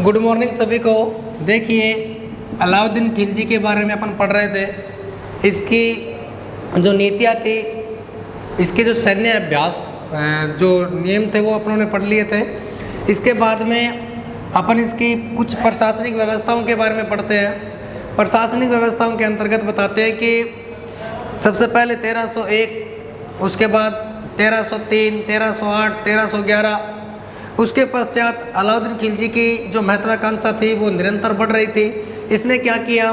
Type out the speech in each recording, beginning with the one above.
Good morning सभी को। देखिए, अलाउद्दीन खिलजी के बारे में अपन पढ़ रहे थे। इसकी जो नीतियाँ थी, इसके जो सैन्य अभ्यास जो नियम थे वो अपनों ने पढ़ लिए थे। इसके बाद में अपन इसकी कुछ प्रशासनिक व्यवस्थाओं के बारे में पढ़ते हैं। प्रशासनिक व्यवस्थाओं के अंतर्गत बताते हैं कि सबसे पहले 1301, उसके बाद 1303, 1308, 1311। उसके पश्चात अलाउद्दीन खिलजी की जो महत्वाकांक्षा थी वो निरंतर बढ़ रही थी। इसने क्या किया,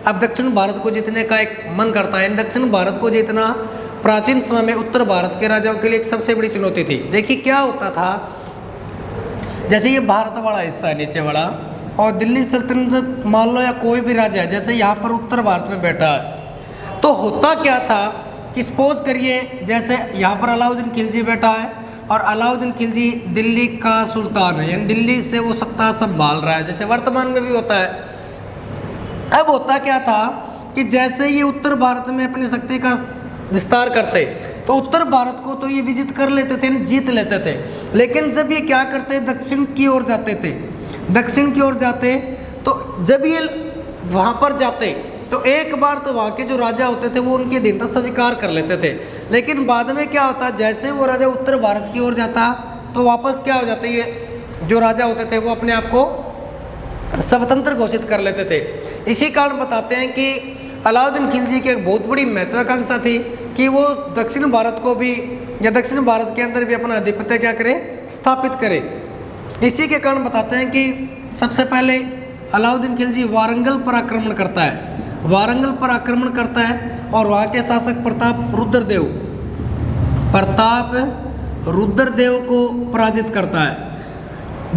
अब दक्षिण भारत को जीतने का एक मन करता है। दक्षिण भारत को जीतना प्राचीन समय में उत्तर भारत के राजाओं के लिए एक सबसे बड़ी चुनौती थी। देखिए क्या होता था, जैसे ये भारत वाला हिस्सा है नीचे वाला, और दिल्ली सल्तनत मान लो या कोई भी राजा है, जैसे यहाँ पर उत्तर भारत में बैठा है, तो होता क्या था कि सपोज करिए जैसे यहाँ पर अलाउद्दीन खिलजी बैठा है और अलाउद्दीन खिलजी दिल्ली का सुल्तान है, यानी दिल्ली से वो सत्ता संभाल रहा है, जैसे वर्तमान में भी होता है। अब होता क्या था कि जैसे ये उत्तर भारत में अपनी शक्ति का विस्तार करते तो उत्तर भारत को तो ये विजित कर लेते थे, जीत लेते थे। लेकिन जब ये क्या करते, दक्षिण की ओर जाते थे, दक्षिण की ओर जाते, तो जब ये वहाँ पर जाते तो एक बार तो वहाँ के जो राजा होते थे वो उनकी अधीनता स्वीकार कर लेते थे। लेकिन बाद में क्या होता, जैसे वो राजा उत्तर भारत की ओर जाता तो वापस क्या हो जाते, ये जो राजा होते थे वो अपने आप को स्वतंत्र घोषित कर लेते थे। इसी कारण बताते हैं कि अलाउद्दीन खिलजी की एक बहुत बड़ी महत्वाकांक्षा थी कि वो दक्षिण भारत को भी या दक्षिण भारत के अंदर भी अपना आधिपत्य क्या करे, स्थापित करे। इसी के कारण बताते हैं कि सबसे पहले अलाउद्दीन खिलजी वारंगल पर आक्रमण करता है, वारंगल पर आक्रमण करता है और वहाँ के शासक प्रताप रुद्रदेव को पराजित करता है।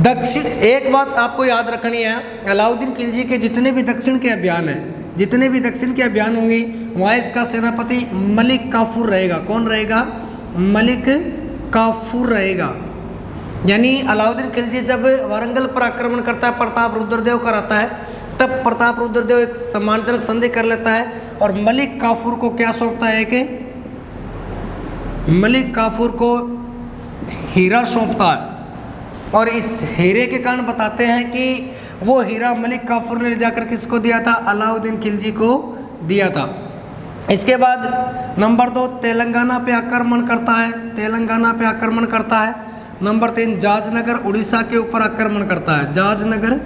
दक्षिण, एक बात आपको याद रखनी है, अलाउद्दीन खिलजी के जितने भी दक्षिण के अभियान हैं, जितने भी दक्षिण के अभियान होंगे वहाँ इसका सेनापति मलिक काफूर रहेगा। कौन रहेगा? मलिक काफूर रहेगा। यानी अलाउद्दीन खिलजी जब वारंगल पर आक्रमण करता है, प्रताप रुद्रदेव का रहता है, तब प्रताप रुद्रदेव एक सम्मानजनक संधि कर लेता है और मलिक काफूर को क्या सौंपता है कि मलिक काफूर को हीरा सौंपता है। और इस हीरे के कारण बताते हैं कि वो हीरा मलिक काफूर ने जाकर किसको दिया था? अलाउद्दीन खिलजी को दिया था। इसके बाद नंबर 2 तेलंगाना पे आक्रमण करता है, तेलंगाना पे आक्रमण करता है। नंबर 3 जाजनगर उड़ीसा के ऊपर आक्रमण करता है, जाजनगर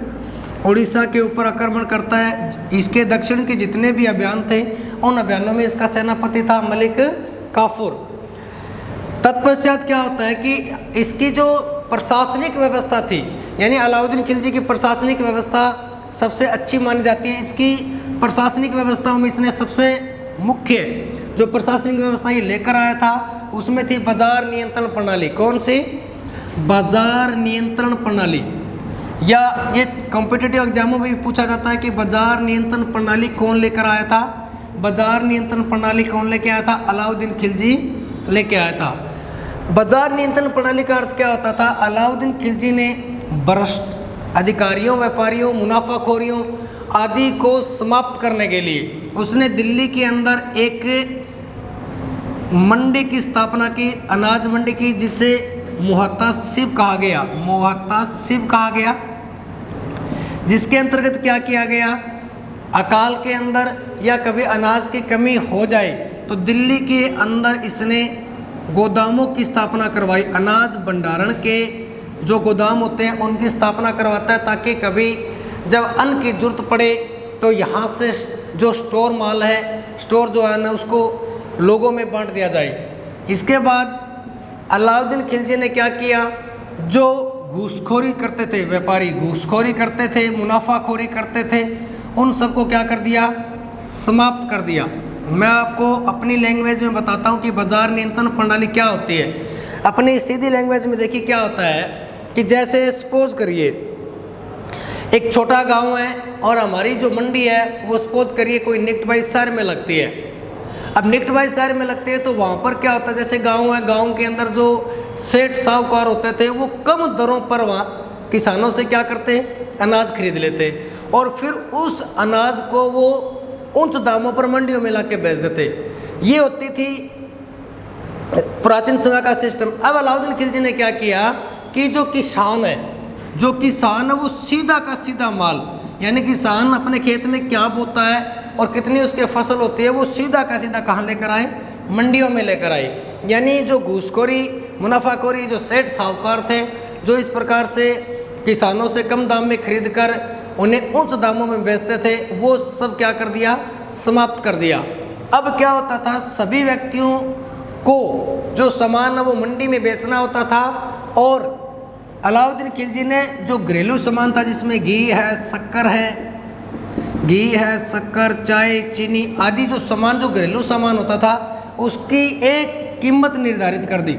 उड़ीसा के ऊपर आक्रमण करता है। इसके दक्षिण के जितने भी अभियान थे उन अभियानों में इसका सेनापति था मलिक काफूर। तत्पश्चात क्या होता है कि इसकी जो प्रशासनिक व्यवस्था थी, यानी अलाउद्दीन खिलजी की प्रशासनिक व्यवस्था सबसे अच्छी मानी जाती है। इसकी प्रशासनिक व्यवस्थाओं में इसने सबसे मुख्य जो प्रशासनिक व्यवस्था ये लेकर आया था उसमें थी बाजार नियंत्रण प्रणाली। कौन सी? बाजार नियंत्रण प्रणाली। या ये कॉम्पिटिटिव एग्जामों में भी पूछा जाता है कि बाजार नियंत्रण प्रणाली कौन लेकर आया था? बाजार नियंत्रण प्रणाली कौन लेके आया था? अलाउद्दीन खिलजी लेके आया था। बाजार नियंत्रण प्रणाली का अर्थ क्या होता था? अलाउद्दीन खिलजी ने भ्रष्ट अधिकारियों, व्यापारियों, मुनाफाखोरियों आदि को समाप्त करने के लिए उसने दिल्ली के अंदर एक मंडी की स्थापना की, अनाज मंडी की, जिसे मुहत्तासिब कहा गया, मुहत्तासिब कहा गया, जिसके अंतर्गत क्या किया गया, अकाल के अंदर या कभी अनाज की कमी हो जाए तो दिल्ली के अंदर इसने गोदामों की स्थापना करवाई। अनाज भंडारण के जो गोदाम होते हैं उनकी स्थापना करवाता है ताकि कभी जब अन्न की जरूरत पड़े तो यहाँ से जो स्टोर माल है, स्टोर जो है ना, उसको लोगों में बांट दिया जाए। इसके बाद अलाउद्दीन खिलजी ने क्या किया, जो घूसखोरी करते थे, व्यापारी घूसखोरी करते थे, मुनाफाखोरी करते थे, उन सबको क्या कर दिया? समाप्त कर दिया। मैं आपको अपनी लैंग्वेज में बताता हूँ कि बाजार नियंत्रण प्रणाली क्या होती है। अपनी सीधी लैंग्वेज में देखिए क्या होता है कि जैसे सपोज करिए एक छोटा गांव है और हमारी जो मंडी है वो सपोज करिए कोई निकट शहर में लगती है। अब निकट शहर में लगती है तो वहाँ पर क्या होता है, जैसे गांव है, गांव के अंदर जो सेठ साहूकार होते थे वो कम दरों पर वहाँ किसानों से क्या करते, अनाज खरीद लेते और फिर उस अनाज को वो उच्च दामों पर मंडियों में ला के बेच देते। ये होती थी प्राचीन समय का सिस्टम। अब अलाउद्दीन खिलजी ने क्या किया कि जो किसान है जो किसान है वो सीधा का सीधा माल, यानी किसान अपने खेत में क्या बोता है और कितनी उसके फसल होती है वो सीधा का सीधा कहाँ लेकर आए, मंडियों में लेकर आए। यानी जो घूसखोरी मुनाफाखोरी जो सेठ साहूकार थे जो इस प्रकार से किसानों से कम दाम में खरीद कर उन्हें उच्च दामों में बेचते थे, वो सब क्या कर दिया, समाप्त कर दिया। अब क्या होता था, सभी व्यक्तियों को जो सामान है वो मंडी में बेचना होता था और अलाउद्दीन खिलजी ने जो घरेलू सामान था जिसमें घी है, शक्कर, चाय, चीनी आदि जो सामान जो घरेलू सामान होता था उसकी एक कीमत निर्धारित कर दी।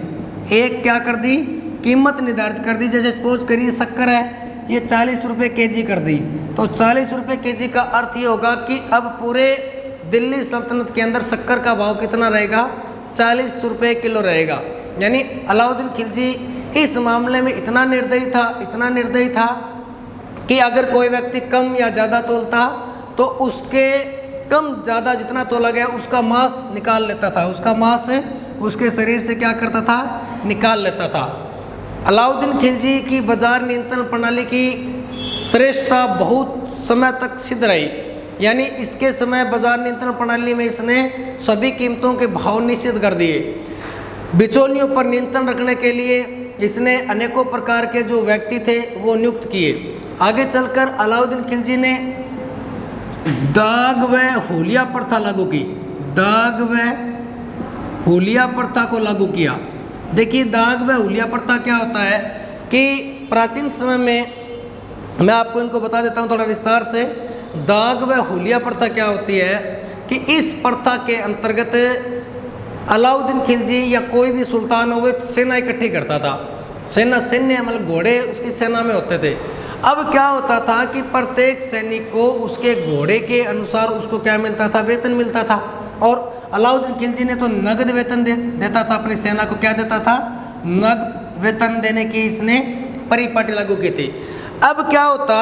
एक क्या कर दी, कीमत निर्धारित कर दी। जैसे सपोज करिए शक्कर है ये 40 रुपये केजी कर दी, तो 40 रुपये केजी का अर्थ ये होगा कि अब पूरे दिल्ली सल्तनत के अंदर शक्कर का भाव कितना रहेगा, 40 रुपये किलो रहेगा। यानी अलाउद्दीन खिलजी इस मामले में इतना निर्दयी था कि अगर कोई व्यक्ति कम या ज़्यादा तोलता तो उसके कम ज़्यादा जितना तोला गया उसका मांस निकाल लेता था, उसका मांस उसके शरीर से क्या करता था, निकाल लेता था। अलाउद्दीन खिलजी की बाजार नियंत्रण प्रणाली की श्रेष्ठता बहुत समय तक सिद्ध रही। यानी इसके समय बाजार नियंत्रण प्रणाली में इसने सभी कीमतों के भाव निश्चित कर दिए। बिचौलियों पर नियंत्रण रखने के लिए इसने अनेकों प्रकार के जो व्यक्ति थे वो नियुक्त किए। आगे चलकर अलाउद्दीन खिलजी ने दाग व हुलिया प्रथा लागू की, दाग व हुलिया प्रथा को लागू किया। देखिए दाग व हुलिया प्रथा क्या होता है कि प्राचीन समय में मैं आपको इनको बता देता हूँ थोड़ा विस्तार से। दाग व हुलिया प्रथा क्या होती है कि इस प्रथा के अंतर्गत अलाउद्दीन खिलजी या कोई भी सुल्तान हो वो एक सेना इकट्ठी करता था। सैन्य मतलब घोड़े उसकी सेना में होते थे। अब क्या होता था कि प्रत्येक सैनिक को उसके घोड़े के अनुसार उसको क्या मिलता था, वेतन मिलता था। और अलाउद्दीन खिलजी ने तो नगद वेतन देता था, अपनी सेना को क्या देता था, नगद वेतन देने की इसने परिपाटी लागू की थी। अब क्या होता,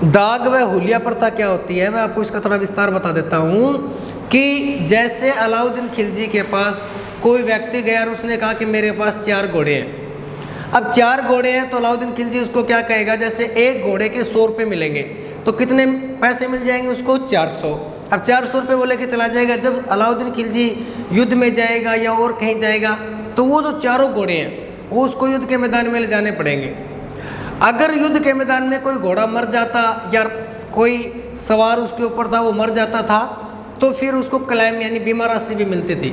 दाग व हुलिया प्रथा क्या होती है, मैं आपको इसका थोड़ा विस्तार बता देता हूँ कि जैसे अलाउद्दीन खिलजी के पास कोई व्यक्ति गया और उसने कहा कि मेरे पास 4 घोड़े हैं। अब 4 घोड़े हैं तो अलाउद्दीन खिलजी उसको क्या कहेगा, जैसे एक घोड़े के 100 रुपये मिलेंगे तो कितने पैसे मिल जाएंगे उसको, 400। अब 400 रुपये वो लेके चला जाएगा। जब अलाउद्दीन खिलजी युद्ध में जाएगा या और कहीं जाएगा तो वो जो 4 घोड़े हैं वो उसको युद्ध के मैदान में ले जाने पड़ेंगे। अगर युद्ध के मैदान में कोई घोड़ा मर जाता या कोई सवार उसके ऊपर था वो मर जाता था तो फिर उसको क्लेम यानी बीमा राशि भी मिलती थी।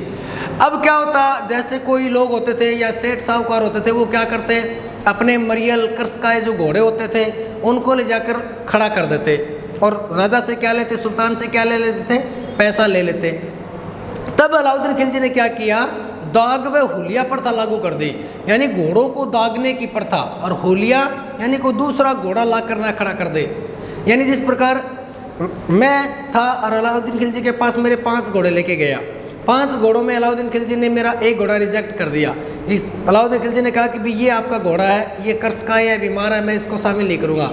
अब क्या होता, जैसे कोई लोग होते थे या सेठ साहूकार होते थे वो क्या करते, अपने मरियल कर्सकाय जो घोड़े होते थे उनको ले जाकर खड़ा कर देते और राजा से क्या लेते, सुल्तान से क्या ले लेते थे, पैसा ले लेते। तब अलाउद्दीन खिलजी ने क्या किया, दाग व हुलिया प्रथा लागू कर दी। यानी घोड़ों को दागने की प्रथा, और हुलिया यानी कोई दूसरा घोड़ा ला कर ना खड़ा कर दे। यानी जिस प्रकार मैं था और अलाउद्दीन खिलजी के पास मेरे 5 घोड़े लेके गया, 5 घोड़ों में अलाउद्दीन खिलजी ने मेरा एक घोड़ा रिजेक्ट कर दिया। इस अलाउद्दीन खिलजी ने कहा कि भाई ये आपका घोड़ा है, ये कर्सकाय है, बीमार है, मैं इसको शामिल नहीं करूँगा।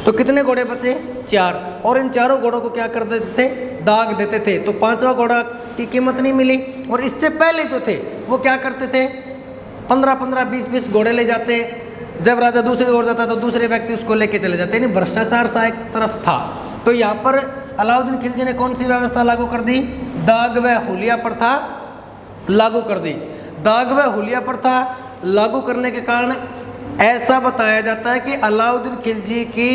तो कितने घोड़े बचे, 4। और इन 4 घोड़ों को क्या कर देते थे, दाग देते थे। तो 5वां घोड़ा की कीमत नहीं मिली। और इससे पहले जो थे वो क्या करते थे, 15-15, 20-20 घोड़े ले जाते। जब राजा दूसरी ओर जाता तो दूसरे व्यक्ति उसको लेके चले जाते। यानी भ्रष्टाचार सा एक तरफ था। तो यहाँ पर अलाउद्दीन खिलजी ने कौन सी व्यवस्था लागू कर दी, दाग व हुलिया प्रथा लागू कर दी। दाग व हुलिया प्रथा लागू करने के कारण ऐसा बताया जाता है कि अलाउद्दीन खिलजी की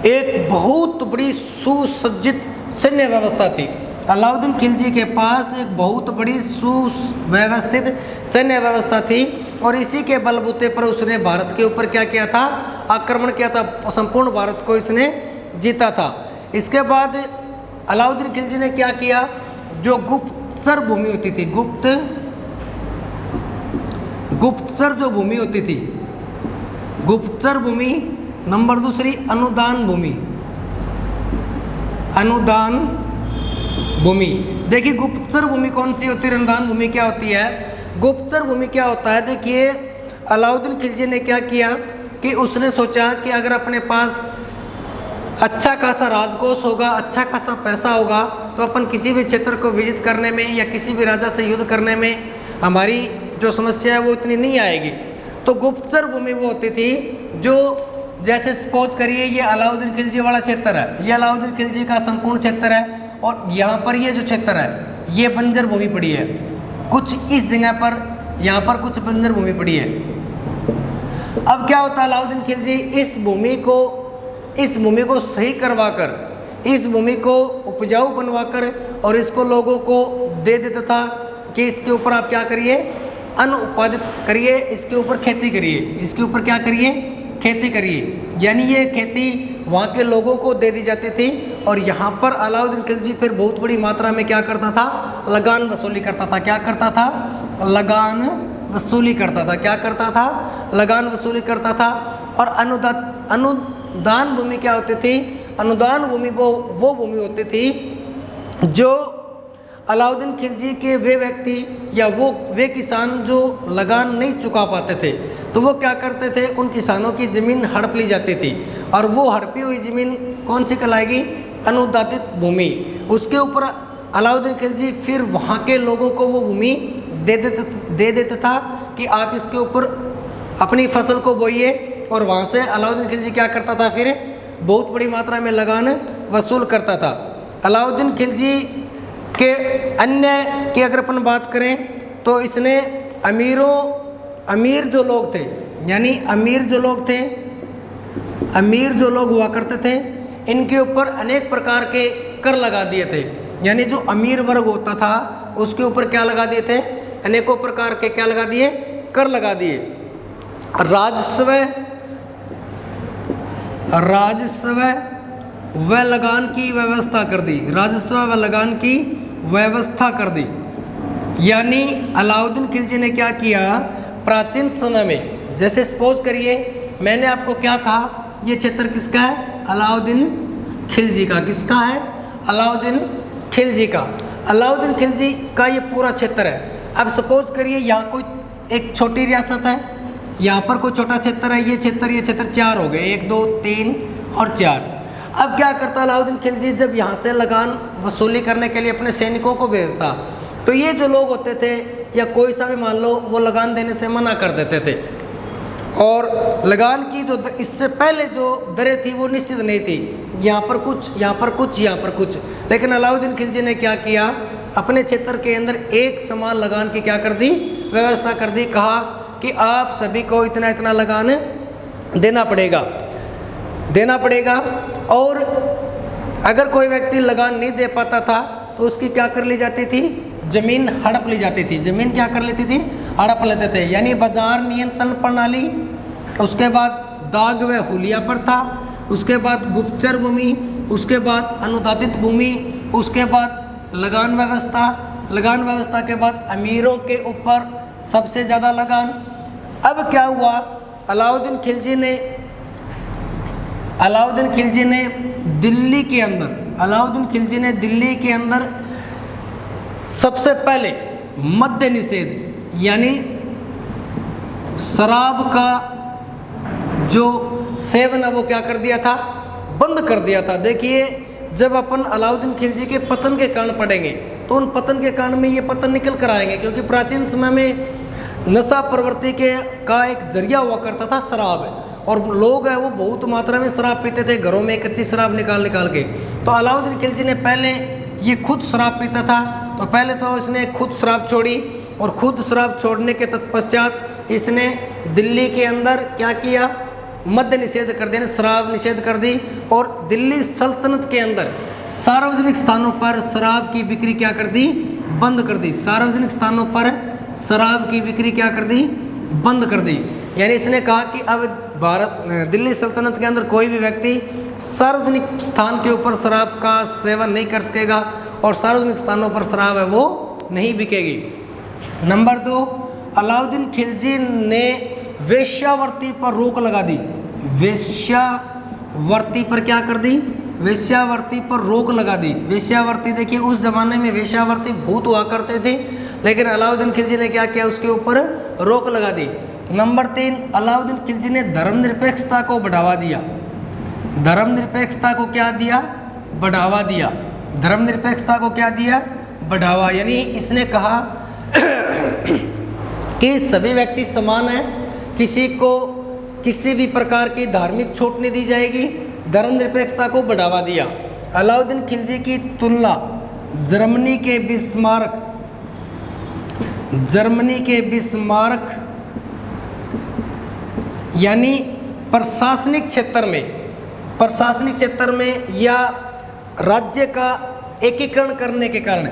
एक बहुत बड़ी सुसज्जित सैन्य व्यवस्था थी। अलाउद्दीन खिलजी के पास एक बहुत बड़ी सुव्यवस्थित सैन्य व्यवस्था थी और इसी के बलबूते पर उसने भारत के ऊपर क्या किया था, आक्रमण किया था। संपूर्ण भारत को इसने जीता था। इसके बाद अलाउद्दीन खिलजी ने क्या किया, जो गुप्तचर भूमि होती थी, गुप्तचर जो भूमि होती थी, गुप्तचर भूमि, नंबर 2 अनुदान भूमि, अनुदान भूमि। देखिए गुप्तचर भूमि कौन सी होती है, अनुदान भूमि क्या होती है। गुप्तचर भूमि क्या होता है, देखिए अलाउद्दीन खिलजी ने क्या किया कि उसने सोचा कि अगर अपने पास अच्छा खासा राजकोष होगा, अच्छा खासा पैसा होगा तो अपन किसी भी क्षेत्र को विजित करने में या किसी भी राजा से युद्ध करने में हमारी जो समस्या है वो इतनी नहीं आएगी। तो गुप्तचर भूमि वो होती थी जो, जैसे सपोज करिए ये अलाउद्दीन खिलजी वाला क्षेत्र है, ये अलाउद्दीन खिलजी का संपूर्ण क्षेत्र है, और यहाँ पर ये जो क्षेत्र है ये बंजर भूमि पड़ी है, कुछ इस जगह पर यहाँ पर कुछ बंजर भूमि पड़ी है। अब क्या होता है, अलाउद्दीन खिलजी इस भूमि को सही करवाकर, इस भूमि को उपजाऊ बनवाकर और इसको लोगों को दे देता था कि इसके ऊपर आप क्या करिए, अन्न उत्पादित करिए, इसके ऊपर खेती करिए, इसके ऊपर क्या करिए, खेती करिए। यानी ये खेती वहाँ के लोगों को दे दी जाती थी, और यहाँ पर अलाउद्दीन खिलजी फिर बहुत बड़ी मात्रा में क्या करता था, लगान वसूली करता था। क्या करता था, लगान वसूली करता था। क्या करता था, लगान वसूली करता था। और अनुदान भूमि क्या होती थी, अनुदान भूमि वो भूमि होती थी जो अलाउद्दीन खिलजी के वे व्यक्ति या वे किसान जो लगान नहीं चुका पाते थे, तो वो क्या करते थे, उन किसानों की ज़मीन हड़प ली जाती थी, और वो हड़पी हुई ज़मीन कौन सी कहलाएगी, अनुदानित भूमि। उसके ऊपर अलाउद्दीन खिलजी फिर वहाँ के लोगों को वो भूमि दे देता था कि आप इसके ऊपर अपनी फसल को बोइए, और वहाँ से अलाउद्दीन खिलजी क्या करता था, फिर बहुत बड़ी मात्रा में लगान वसूल करता था। अलाउद्दीन खिलजी के अन्य की अगर अपन बात करें तो इसने अमीर जो लोग थे, यानी अमीर जो लोग हुआ करते थे, इनके ऊपर अनेक प्रकार के कर लगा दिए थे। यानी जो अमीर वर्ग होता था उसके ऊपर क्या लगा दिए थे, अनेकों प्रकार के क्या लगा दिए, कर लगा दिए। राजस्व व लगान की व्यवस्था कर दी, राजस्व व लगान की व्यवस्था कर दी। यानी अलाउद्दीन खिलजी ने क्या किया, प्राचीन समय में, जैसे सपोज करिए मैंने आपको क्या कहा, ये क्षेत्र किसका है, अलाउद्दीन खिलजी का। किसका है, अलाउद्दीन खिलजी का। अलाउद्दीन खिलजी का ये पूरा क्षेत्र है। अब सपोज करिए यहाँ कोई एक छोटी रियासत है, यहाँ पर कोई छोटा क्षेत्र है, ये क्षेत्र 4 हो गए, 1 2 3 और 4। अब क्या करता अलाउद्दीन खिलजी, जब यहाँ से लगान वसूली करने के लिए अपने सैनिकों को भेजता, तो ये जो लोग होते थे या कोई सा भी मान लो, वो लगान देने से मना कर देते थे, और लगान की जो इससे पहले जो दरें थी वो निश्चित नहीं थी, यहाँ पर कुछ, यहाँ पर कुछ, यहाँ पर कुछ। लेकिन अलाउद्दीन खिलजी ने क्या किया, अपने क्षेत्र के अंदर एक समान लगान की क्या कर दी, व्यवस्था कर दी। कहा कि आप सभी को इतना इतना लगान देना पड़ेगा, और अगर कोई व्यक्ति लगान नहीं दे पाता था तो उसकी क्या कर ली जाती थी, ज़मीन हड़प ली जाती थी। ज़मीन क्या कर लेती थी, हड़प लेते थे। यानी बाजार नियंत्रण प्रणाली, उसके बाद दाग व हुलिया प्रथा, उसके बाद गुप्तचर भूमि, उसके बाद अनुदानित भूमि, उसके बाद लगान व्यवस्था के बाद अमीरों के ऊपर सबसे ज़्यादा लगान। अब क्या हुआ, अलाउद्दीन खिलजी ने दिल्ली के अंदर सबसे पहले मद्य निषेध, यानी शराब का जो सेवन है वो क्या कर दिया था, बंद कर दिया था। देखिए, जब अपन अलाउद्दीन खिलजी के पतन के कारण पढ़ेंगे तो उन पतन के कारण में ये पतन निकल कर आएंगे, क्योंकि प्राचीन समय में नशा प्रवृत्ति का एक जरिया हुआ करता था शराब, और लोग है वो बहुत मात्रा में शराब पीते थे, घरों में कच्ची शराब निकाल के। तो अलाउद्दीन खिलजी ने पहले ये खुद शराब पीता था, तो पहले तो इसने खुद शराब छोड़ी, और खुद शराब छोड़ने के तत्पश्चात इसने दिल्ली के अंदर क्या किया, मद्य निषेध कर दिया, शराब निषेध कर दी, और दिल्ली सल्तनत के अंदर सार्वजनिक स्थानों पर शराब की बिक्री क्या कर दी, बंद कर दी। सार्वजनिक स्थानों पर शराब की बिक्री क्या कर दी, बंद कर दी। यानी इसने कहा कि अब दिल्ली सल्तनत के अंदर कोई भी व्यक्ति सार्वजनिक स्थान के ऊपर शराब का सेवन नहीं कर सकेगा, और सार्वजनिक स्थानों पर शराब है वो नहीं बिकेगी। नंबर 2, अलाउद्दीन खिलजी ने वेश्यावृत्ति पर रोक लगा दी। वेश्यावृत्ति पर क्या कर दी, वेश्यावृत्ति पर रोक लगा दी। वेश्यावृत्ति, देखिए उस जमाने में वेश्यावृत्ति भूत हुआ करते थे, लेकिन अलाउद्दीन खिलजी ने क्या किया, उसके ऊपर रोक लगा दी। नंबर 3, अलाउद्दीन खिलजी ने धर्मनिरपेक्षता को बढ़ावा दिया। धर्मनिरपेक्षता को क्या दिया, बढ़ावा दिया। धर्मनिरपेक्षता को क्या दिया, बढ़ावा। यानी इसने कहा कि सभी व्यक्ति समान हैं, किसी को किसी भी प्रकार की धार्मिक छूट नहीं दी जाएगी, धर्मनिरपेक्षता को बढ़ावा दिया। अलाउद्दीन खिलजी की तुलना जर्मनी के बिस्मार्क यानी प्रशासनिक क्षेत्र में या राज्य का एकीकरण करने के कारण,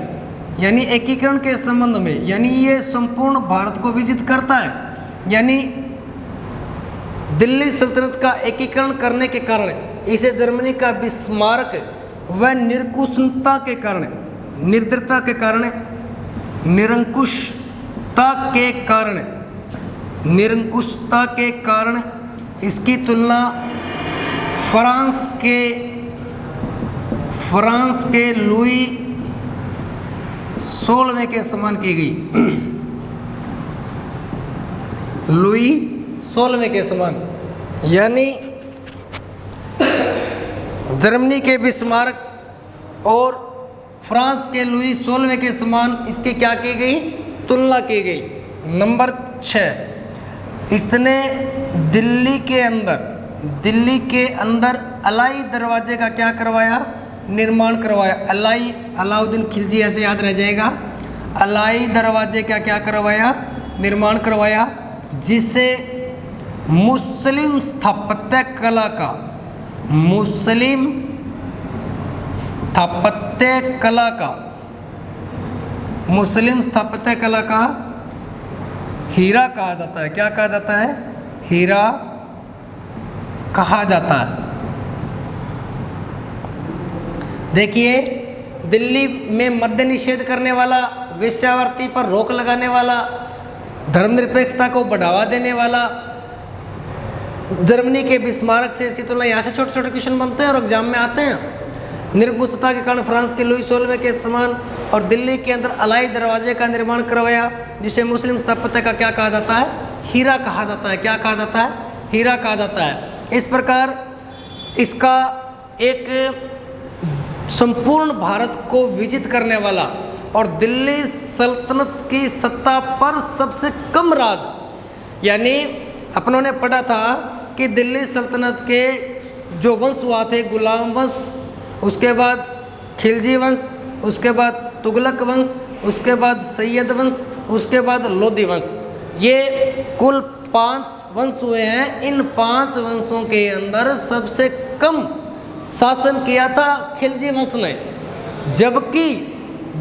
यानी एकीकरण के संबंध में, यानी ये संपूर्ण भारत को विजित करता है, यानी दिल्ली सल्तनत का एकीकरण करने के कारण इसे जर्मनी का बिस्मार्क व निरंकुशता के कारण इसकी तुलना फ्रांस के लुई 16वें के समान की गई। लुई 16वें के समान, यानी जर्मनी के बिस्मार्क और फ्रांस के लुई 16वें के समान इसकी क्या की गई, तुलना की गई। नंबर 6, इसने दिल्ली के अंदर अलाई दरवाजे का क्या करवाया, निर्माण करवाया। अलाउद्दीन खिलजी ऐसे याद रह जाएगा। अलाई दरवाजे का क्या करवाया, निर्माण करवाया, जिसे मुस्लिम स्थापत्य कला का हीरा कहा जाता है। क्या कहा जाता है, हीरा कहा जाता है। देखिए, दिल्ली में मद्य निषेध करने वाला, वेश्यावृत्ति पर रोक लगाने वाला, धर्मनिरपेक्षता को बढ़ावा देने वाला जर्मनी के बिस्मार्क से इसकी तुलना। यहाँ से छोटे छोटे क्वेश्चन बनते हैं और एग्जाम में आते हैं। निरंकुशता के कारण फ्रांस के लुई 16वें के समान और दिल्ली के अंदर अलाई दरवाजे का निर्माण करवाया, जिसे मुस्लिम स्थापत्य का क्या कहा जाता है, हीरा कहा जाता है। क्या कहा जाता है, हीरा कहा जाता है। इस प्रकार इसका एक संपूर्ण भारत को विजित करने वाला और दिल्ली सल्तनत की सत्ता पर सबसे कम राज, यानी अपनों ने पढ़ा था कि दिल्ली सल्तनत के जो वंश हुआ थे, गुलाम वंश, उसके बाद खिलजी वंश, उसके बाद तुगलक वंश, उसके बाद सैयद वंश, उसके बाद लोधी वंश, ये कुल 5 वंश हुए हैं। इन 5 वंशों के अंदर सबसे कम शासन किया था खिलजी वंश ने, जबकि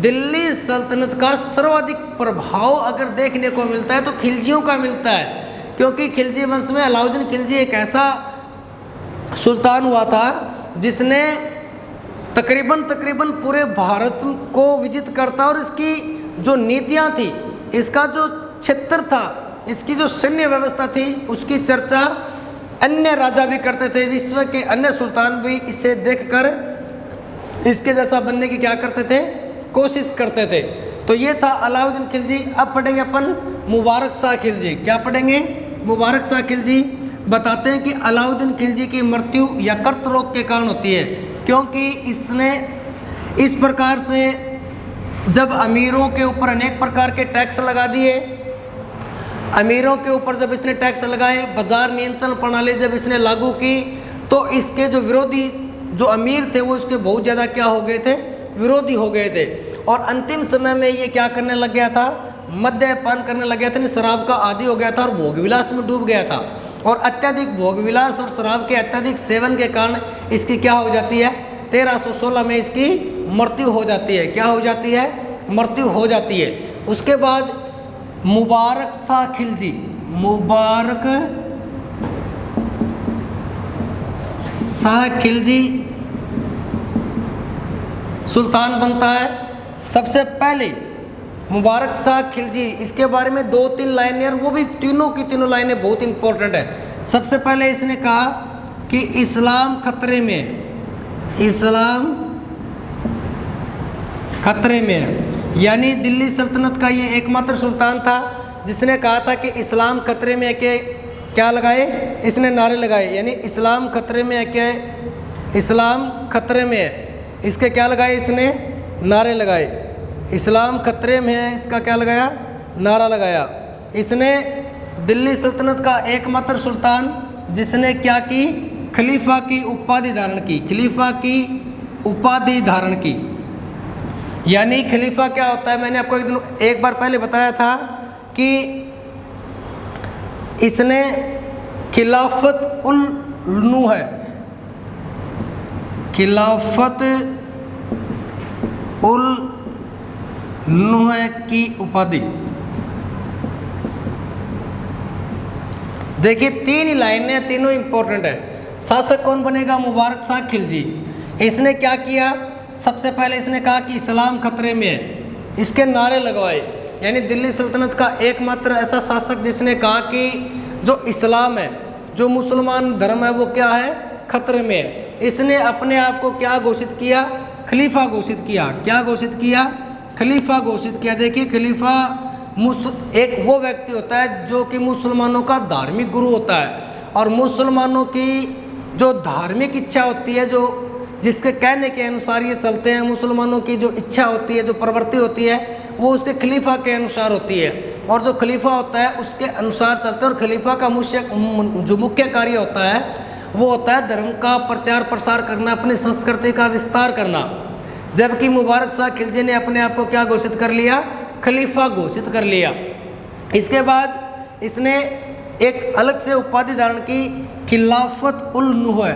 दिल्ली सल्तनत का सर्वाधिक प्रभाव अगर देखने को मिलता है तो खिलजियों का मिलता है, क्योंकि खिलजी वंश में अलाउद्दीन खिलजी एक ऐसा सुल्तान हुआ था जिसने तकरीबन पूरे भारत को विजित करता, और इसकी जो नीतियां थी, इसका जो क्षेत्र था, इसकी जो सैन्य व्यवस्था थी, उसकी चर्चा अन्य राजा भी करते थे। विश्व के अन्य सुल्तान भी इसे देखकर इसके जैसा बनने की क्या करते थे, कोशिश करते थे। तो ये था अलाउद्दीन खिलजी। अब पढ़ेंगे अपन मुबारक शाह खिलजी। क्या पढ़ेंगे, मुबारक शाह खिलजी। बताते हैं कि अलाउद्दीन खिलजी की मृत्यु यकृत रोग के कारण होती है, क्योंकि इसने इस प्रकार से जब अमीरों के ऊपर अनेक प्रकार के टैक्स लगा दिए, अमीरों के ऊपर जब इसने टैक्स लगाए, बाजार नियंत्रण प्रणाली जब इसने लागू की, तो इसके जो विरोधी जो अमीर थे वो इसके बहुत ज़्यादा क्या हो गए थे, विरोधी हो गए थे। और अंतिम समय में ये क्या करने लग गया था, मद्यपान करने लग गया था, शराब का आदी हो गया था और भोग विलास में डूब गया था। और अत्यधिक भोग विलास और शराब के अत्यधिक सेवन के कारण इसकी क्या हो जाती है, 1316 में इसकी मृत्यु हो जाती है। क्या हो जाती है, मृत्यु हो जाती है। उसके बाद मुबारक शाह खिलजी, मुबारक शाह खिलजी सुल्तान बनता है। सबसे पहले मुबारक शाह खिलजी, इसके बारे में 2-3 लाइनें, और वो भी तीनों की तीनों लाइनें बहुत इंपॉर्टेंट है। सबसे पहले इसने कहा कि इस्लाम खतरे में है, इस्लाम खतरे में है, यानी दिल्ली सल्तनत का ये एकमात्र सुल्तान था जिसने कहा था कि इस्लाम खतरे में है। के क्या लगाए, इसने नारे लगाए, यानी इस्लाम खतरे में है, क्या इस्लाम खतरे में है, इसके क्या लगाए, इसने नारे लगाए। इस्लाम खतरे में है, इसका क्या लगाया, नारा लगाया। इसने दिल्ली सल्तनत का एकमात्र सुल्तान जिसने क्या की, खलीफा की उपाधि धारण की, खलीफा की उपाधि धारण की। यानी खलीफा क्या होता है, मैंने आपको एक बार पहले बताया था कि इसने खिलाफत उल नुह, खिलाफत उल नुह की उपाधि। देखिए 3 ही लाइनें, तीनों इंपॉर्टेंट है। शासक कौन बनेगा, मुबारक शाह खिलजी। इसने क्या किया, सबसे पहले इसने कहा कि इस्लाम खतरे में है, इसके नारे लगवाए। यानी दिल्ली सल्तनत का एकमात्र ऐसा शासक जिसने कहा कि जो इस्लाम है, जो मुसलमान धर्म है, वो क्या है, खतरे में है। इसने अपने आप को क्या घोषित किया, खलीफा घोषित किया। क्या घोषित किया, खलीफा घोषित किया। देखिए खलीफा एक वो व्यक्ति होता है जो कि मुसलमानों का धार्मिक गुरु होता है, और मुसलमानों की जो धार्मिक इच्छा होती है, जो जिसके कहने के अनुसार ये चलते हैं, मुसलमानों की जो इच्छा होती है, जो प्रवृत्ति होती है, वो उसके खलीफा के अनुसार होती है, और जो खलीफा होता है उसके अनुसार चलते हैं। और खलीफा का जो मुख्य कार्य होता है वो होता है धर्म का प्रचार प्रसार करना, अपनी संस्कृति का विस्तार करना। जबकि मुबारक शाह खिलजी ने अपने आप को क्या घोषित कर लिया, खलीफा घोषित कर लिया। इसके बाद इसने एक अलग से उपाधि धारण की, खिलाफत उल नुह,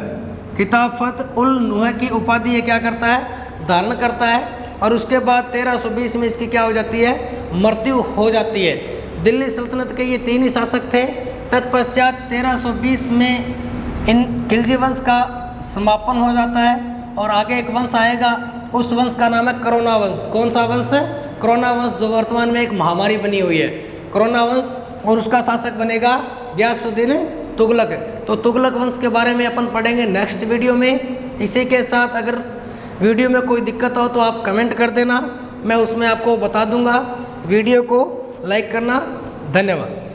खिलाफत उल नुह की उपाधि ये क्या करता है, धारण करता है। और उसके बाद 1320 में इसकी क्या हो जाती है, मृत्यु हो जाती है। दिल्ली सल्तनत के ये 3 ही शासक थे। तत्पश्चात 1320 में इन खिलजी वंश का समापन हो जाता है, और आगे एक वंश आएगा, उस वंश का नाम है करोना वंश। कौन सा वंश है, करोना वंश, जो वर्तमान में एक महामारी बनी हुई है, करोना वंश। और उसका शासक बनेगा गियासुद्दीन तुगलक। तो तुगलक वंश के बारे में अपन पढ़ेंगे नेक्स्ट वीडियो में। इसी के साथ अगर वीडियो में कोई दिक्कत हो तो आप कमेंट कर देना, मैं उसमें आपको बता दूंगा। वीडियो को लाइक करना, धन्यवाद।